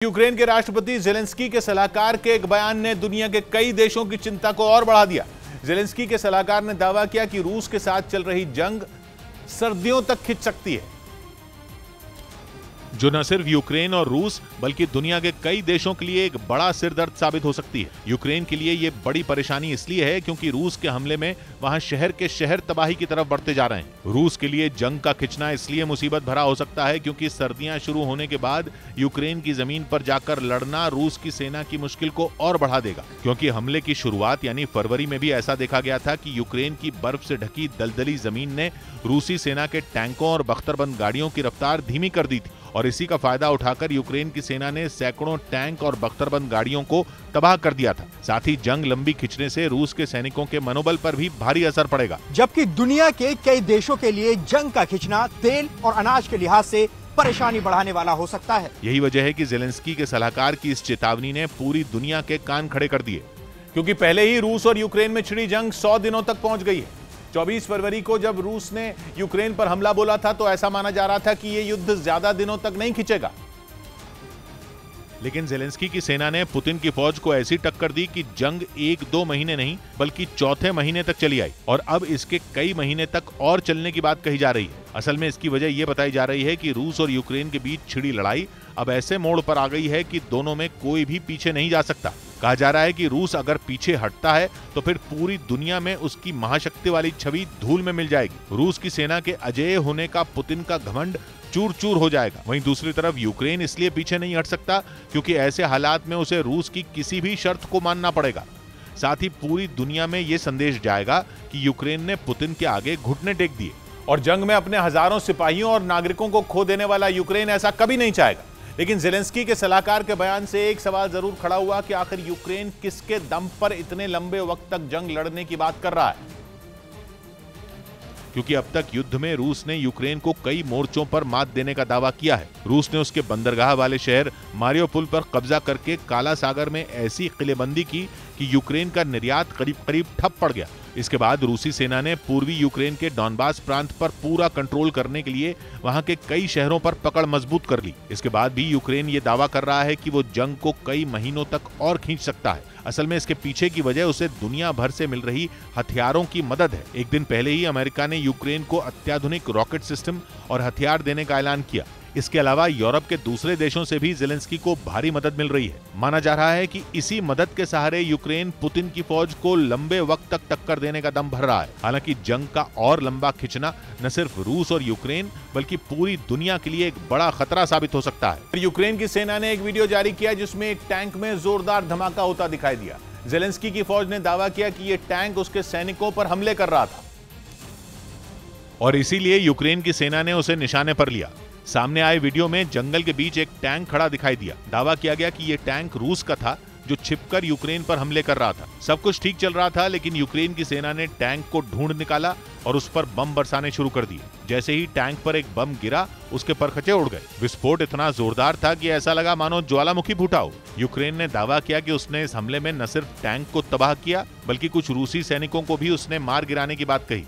Ukraine के राष्ट्रपति Zelensky के सलाहकार के एक बयान ने दुनिया के कई देशों की चिंता को और बढ़ा दिया। जेलेंस्की के सलाहकार ने दावा किया कि रूस के साथ चल रही जंग सर्दियों तक खिंच सकती है, जो न सिर्फ यूक्रेन और रूस बल्कि दुनिया के कई देशों के लिए एक बड़ा सिरदर्द साबित हो सकती है। यूक्रेन के लिए यह बड़ी परेशानी इसलिए है क्योंकि रूस के हमले में वहां शहर के शहर तबाही की तरफ बढ़ते जा रहे हैं। रूस के लिए जंग का खिंचना इसलिए मुसीबत भरा हो सकता है क्योंकि सर्दियां शुरू होने के बाद यूक्रेन की जमीन पर जाकर लड़ना रूस की सेना की मुश्किल को और बढ़ा देगा, क्योंकि हमले की शुरुआत यानी फरवरी में भी ऐसा देखा गया था कि यूक्रेन की बर्फ से ढकी दलदली जमीन ने रूसी सेना के टैंकों और बख्तरबंद गाड़ियों की रफ्तार धीमी कर दी थी और इसी का फायदा उठाकर यूक्रेन की सेना ने सैकड़ों टैंक और बख्तरबंद गाड़ियों को तबाह कर दिया था। साथ ही जंग लंबी खिंचने से रूस के सैनिकों के मनोबल पर भी भारी असर पड़ेगा। जबकि दुनिया के कई देशों के लिए जंग का खिंचना तेल और अनाज के लिहाज से परेशानी बढ़ाने वाला हो सकता है। यही वजह है कि जेलेंस्की के सलाहकार की इस चेतावनी ने पूरी दुनिया के कान खड़े कर दिए, क्योंकि पहले ही रूस और यूक्रेन में छिड़ी जंग 100 दिनों तक पहुंच गई है। 24 फरवरी को जब रूस ने यूक्रेन पर हमला बोला था तो ऐसा माना जा रहा था कि यह युद्ध ज्यादा दिनों तक नहीं खिंचेगा, लेकिन जेलेंस्की की सेना ने पुतिन की फौज को ऐसी टक्कर दी कि जंग 1-2 महीने नहीं बल्कि चौथे महीने तक चली आई और अब इसके कई महीने तक और चलने की बात कही जा रही है। असल में इसकी वजह यह बताई जा रही है कि रूस और यूक्रेन के बीच छिड़ी लड़ाई अब ऐसे मोड़ पर आ गई है कि दोनों में कोई भी पीछे नहीं जा सकता। कहा जा रहा है कि रूस अगर पीछे हटता है तो फिर पूरी दुनिया में उसकी महाशक्ति वाली छवि धूल में मिल जाएगी। रूस की सेना के अजेय होने का पुतिन का घमंड चूर चूर हो जाएगा। वहीं दूसरी तरफ यूक्रेन इसलिए पीछे नहीं हट सकता क्योंकि ऐसे हालात में उसे रूस की किसी भी शर्त को मानना पड़ेगा। साथ ही पूरी दुनिया में यह संदेश जाएगा कि यूक्रेन ने पुतिन के आगे घुटने टेक दिए और जंग में अपने हजारों सिपाहियों और नागरिकों को खो देने वाला यूक्रेन ऐसा कभी नहीं चाहेगा। लेकिन जेलेंस्की के सलाहकार के बयान से एक सवाल जरूर खड़ा हुआ कि आखिर यूक्रेन किसके दम पर इतने लंबे वक्त तक जंग लड़ने की बात कर रहा है, क्योंकि अब तक युद्ध में रूस ने यूक्रेन को कई मोर्चों पर मात देने का दावा किया है। रूस ने उसके बंदरगाह वाले शहर मारियोपोल पर कब्जा करके काला सागर में ऐसी किलेबंदी की कि यूक्रेन का निर्यात करीब करीब ठप पड़ गया। इसके बाद रूसी सेना ने पूर्वी यूक्रेन के डॉनबास प्रांत पर पूरा कंट्रोल करने के लिए वहां के कई शहरों पर पकड़ मजबूत कर ली। इसके बाद भी यूक्रेन ये दावा कर रहा है कि वो जंग को कई महीनों तक और खींच सकता है। असल में इसके पीछे की वजह उसे दुनिया भर से मिल रही हथियारों की मदद है। एक दिन पहले ही अमेरिका ने यूक्रेन को अत्याधुनिक रॉकेट सिस्टम और हथियार देने का ऐलान किया। इसके अलावा यूरोप के दूसरे देशों से भी जेलेंस्की को भारी मदद मिल रही है। माना जा रहा है कि इसी मदद के सहारे यूक्रेन पुतिन की फौज को लंबे वक्त तक टक्कर देने का दम भर रहा है। हालांकि जंग का और लंबा खिंचना न सिर्फ रूस और यूक्रेन बल्कि पूरी दुनिया के लिए एक बड़ा खतरा साबित हो सकता है। यूक्रेन की सेना ने एक वीडियो जारी किया जिसमें एक टैंक में जोरदार धमाका होता दिखाई दिया। जेलेंस्की की फौज ने दावा किया कि यह टैंक उसके सैनिकों पर हमले कर रहा था और इसीलिए यूक्रेन की सेना ने उसे निशाने पर लिया। सामने आए वीडियो में जंगल के बीच एक टैंक खड़ा दिखाई दिया। दावा किया गया कि यह टैंक रूस का था जो छिपकर यूक्रेन पर हमले कर रहा था। सब कुछ ठीक चल रहा था, लेकिन यूक्रेन की सेना ने टैंक को ढूंढ निकाला और उस पर बम बरसाने शुरू कर दिए। जैसे ही टैंक पर एक बम गिरा, उसके परखचे उड़ गए। विस्फोट इतना जोरदार था कि ऐसा लगा मानो ज्वालामुखी फूटा हो। यूक्रेन ने दावा किया कि उसने इस हमले में न सिर्फ टैंक को तबाह किया बल्कि कुछ रूसी सैनिकों को भी उसने मार गिराने की बात कही।